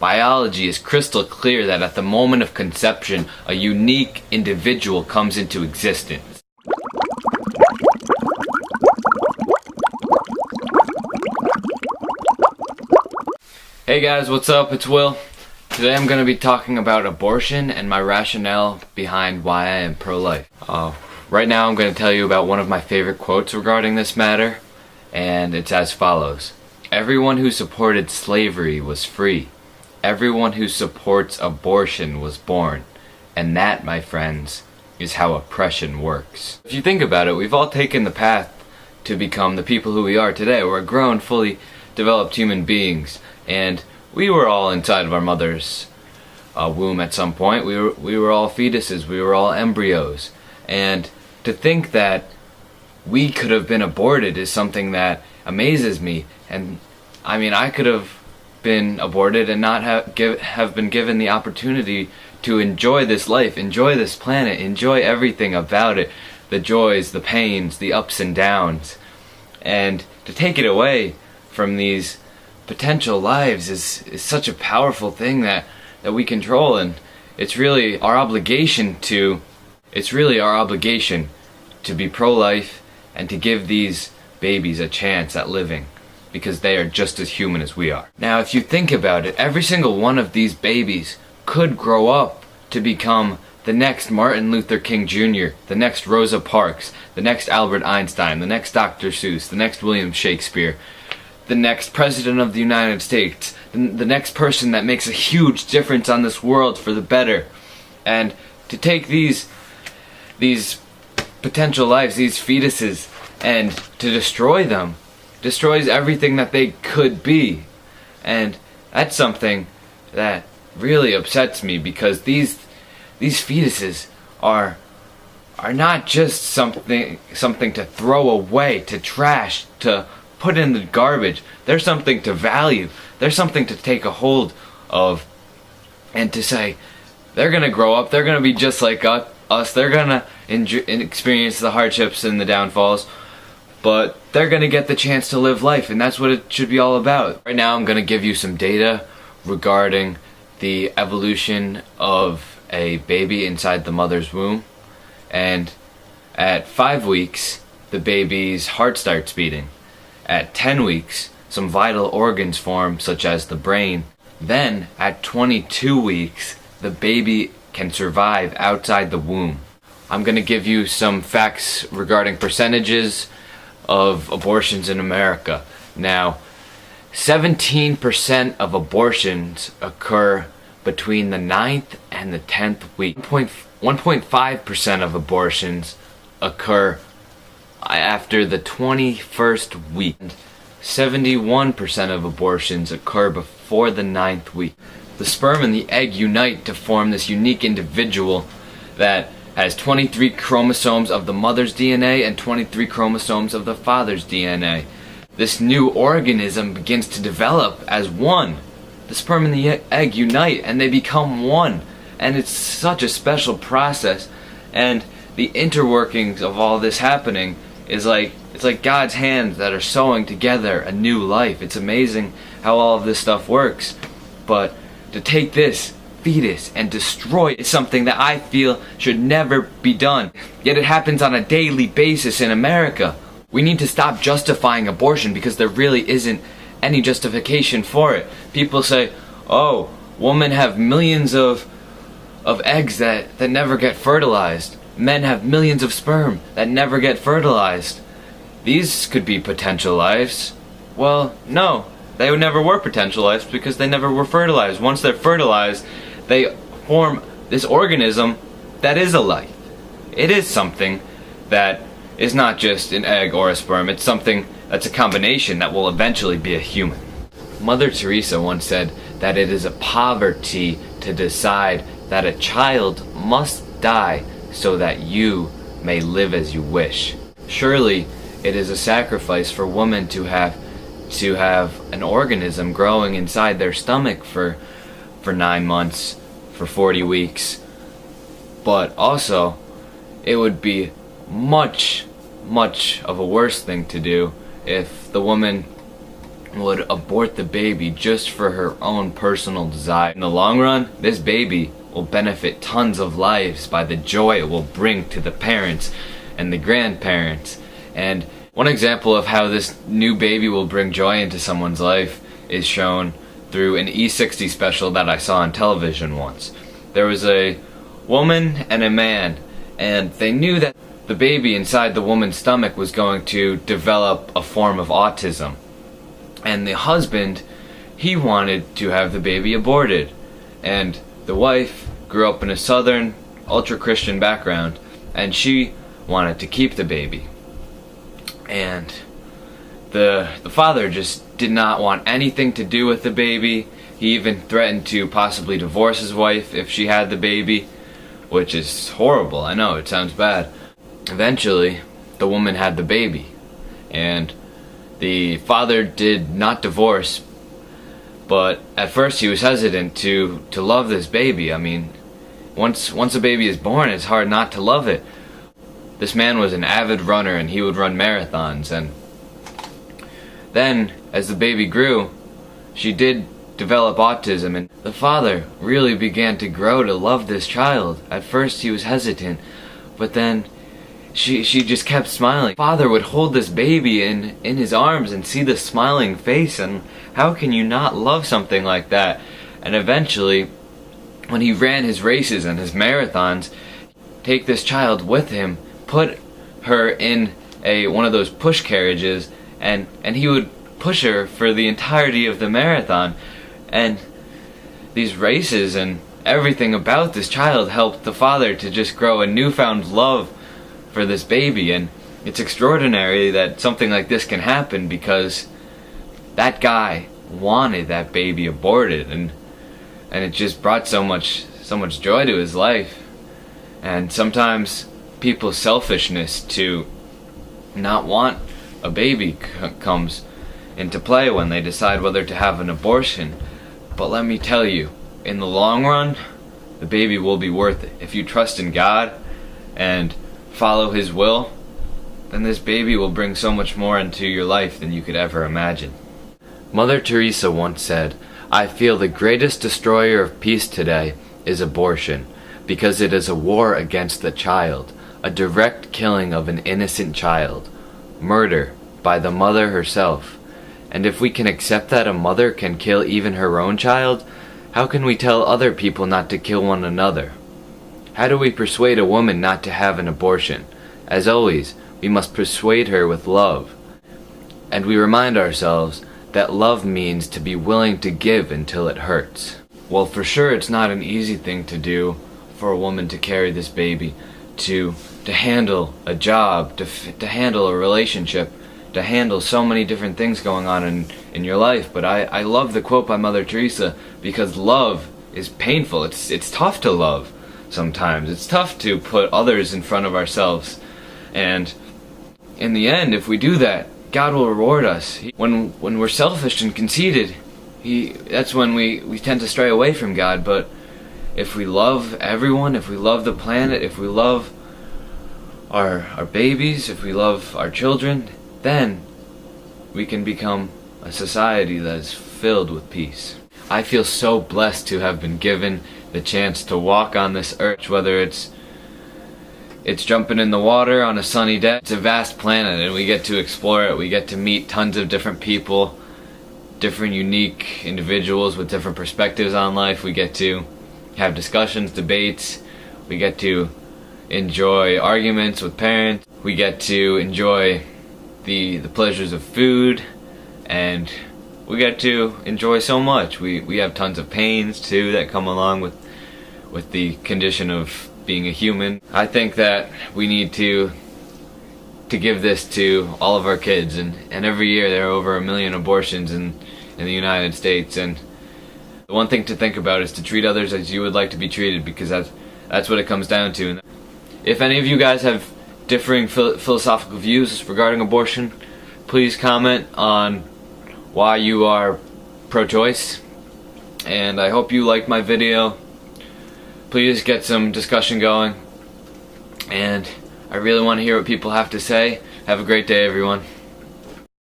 Biology is crystal clear that at the moment of conception, a unique individual comes into existence. Hey guys, what's up? It's Will. Today I'm going to be talking about abortion and my rationale behind why I am pro-life. Right now I'm going to tell you about one of my favorite quotes regarding this matter, and it's as follows. Everyone who supported slavery was free. Everyone who supports abortion was born. And that, my friends, is how oppression works. If you think about it, we've all taken the path to become the people who we are today. We're grown, fully developed human beings, and we were all inside of our mother's womb at some point. We were all fetuses, we were all embryos. And to think that we could have been aborted is something that amazes me. And I mean, I could have been aborted and not have been given the opportunity to enjoy this life, enjoy this planet, enjoy everything about it, the joys, the pains, the ups and downs. And to take it away from these potential lives is such a powerful thing that we control, and it's really our obligation to be pro-life and to give these babies a chance at living, because they are just as human as we are. Now, if you think about it, every single one of these babies could grow up to become the next Martin Luther King Jr., the next Rosa Parks, the next Albert Einstein, the next Dr. Seuss, the next William Shakespeare, the next President of the United States, the next person that makes a huge difference on this world for the better. And to take these potential lives, these fetuses, and to destroy them, destroys everything that they could be. And that's something that really upsets me, because these fetuses are not just something to throw away, to trash, to put in the garbage. They're something to value. They're something to take a hold of, and to say they're gonna grow up, they're gonna be just like us, they're gonna experience the hardships and the downfalls, but they're gonna get the chance to live life, and that's what it should be all about. Right now I'm gonna give you some data regarding the evolution of a baby inside the mother's womb. And at 5 weeks, the baby's heart starts beating. At 10 weeks, some vital organs form, such as the brain. Then, at 22 weeks, the baby can survive outside the womb. I'm going to give you some facts regarding percentages of abortions in America. Now, 17% of abortions occur between the 9th and the 10th week. 1.5% of abortions occur after the 21st week. 71% of abortions occur before the 9th week. The sperm and the egg unite to form this unique individual that has 23 chromosomes of the mother's DNA and 23 chromosomes of the father's DNA. This new organism begins to develop as one. The sperm and the egg unite and they become one. And it's such a special process. And the interworkings of all this happening is it's like God's hands that are sewing together a new life. It's amazing how all of this stuff works. But to take this fetus and destroy it is something that I feel should never be done. Yet it happens on a daily basis in America. We need to stop justifying abortion, because there really isn't any justification for it. People say, oh, women have millions of eggs that never get fertilized. Men have millions of sperm that never get fertilized. These could be potential lives. Well, no, they never were potential lives because they never were fertilized. Once they're fertilized, they form this organism that is a life. It is something that is not just an egg or a sperm. It's something that's a combination that will eventually be a human. Mother Teresa once said that it is a poverty to decide that a child must die so that you may live as you wish. Surely it is a sacrifice for women to have an organism growing inside their stomach for 9 months, for 40 weeks. But also, it would be much of a worse thing to do if the woman would abort the baby just for her own personal desire. In the long run, this baby will benefit tons of lives by the joy it will bring to the parents and the grandparents. And one example of how this new baby will bring joy into someone's life is shown through an E60 special that I saw on television once. There was a woman and a man, and they knew that the baby inside the woman's stomach was going to develop a form of autism. And the husband, he wanted to have the baby aborted. And the wife grew up in a southern, ultra-Christian background, and she wanted to keep the baby. And the father just did not want anything to do with the baby. He even threatened to possibly divorce his wife if she had the baby, which is horrible. I know, it sounds bad. Eventually, the woman had the baby, and the father did not divorce, but at first he was hesitant to love this baby. I mean, once a baby is born, it's hard not to love it. This man was an avid runner, and he would run marathons, and then as the baby grew, she did develop autism, and the father really began to grow to love this child. At first he was hesitant, but then she just kept smiling. Father would hold this baby in his arms and see the smiling face, and how can you not love something like that? And eventually, when he ran his races and his marathons, take this child with him, put her in one of those push carriages, and he would push her for the entirety of the marathon. And these races and everything about this child helped the father to just grow a newfound love for this baby. And it's extraordinary that something like this can happen, because that guy wanted that baby aborted, and it just brought so much joy to his life. And sometimes people's selfishness to not want a baby comes into play when they decide whether to have an abortion. But let me tell you, in the long run, the baby will be worth it. If you trust in God and follow His will, then this baby will bring so much more into your life than you could ever imagine. Mother Teresa once said, "I feel the greatest destroyer of peace today is abortion, because it is a war against the child, a direct killing of an innocent child, murder by the mother herself. And if we can accept that a mother can kill even her own child, how can we tell other people not to kill one another? How do we persuade a woman not to have an abortion? As always, we must persuade her with love. And we remind ourselves that love means to be willing to give until it hurts." Well, for sure it's not an easy thing to do for a woman to carry this baby, to handle a job, to handle a relationship, to handle so many different things going on in your life. But I love the quote by Mother Teresa, because love is painful. It's tough to love sometimes. It's tough to put others in front of ourselves. And in the end, if we do that, God will reward us. When we're selfish and conceited, that's when we tend to stray away from God. But if we love everyone, if we love the planet, if we love our babies, if we love our children, then we can become a society that is filled with peace. I feel so blessed to have been given the chance to walk on this earth, whether it's jumping in the water on a sunny day. It's a vast planet, and we get to explore it. We get to meet tons of different people, different unique individuals with different perspectives on life. We get to have discussions, debates. We get to enjoy arguments with parents. We get to enjoy the pleasures of food, and we get to enjoy so much. We have tons of pains too that come along with the condition of being a human. I think that we need to give this to all of our kids, and every year there are over 1 million abortions in the United States, and the one thing to think about is to treat others as you would like to be treated, because that's what it comes down to. If any of you guys have differing philosophical views regarding abortion, please comment on why you are pro-choice, and I hope you liked my video. Please get some discussion going, and I really want to hear what people have to say. Have a great day, everyone.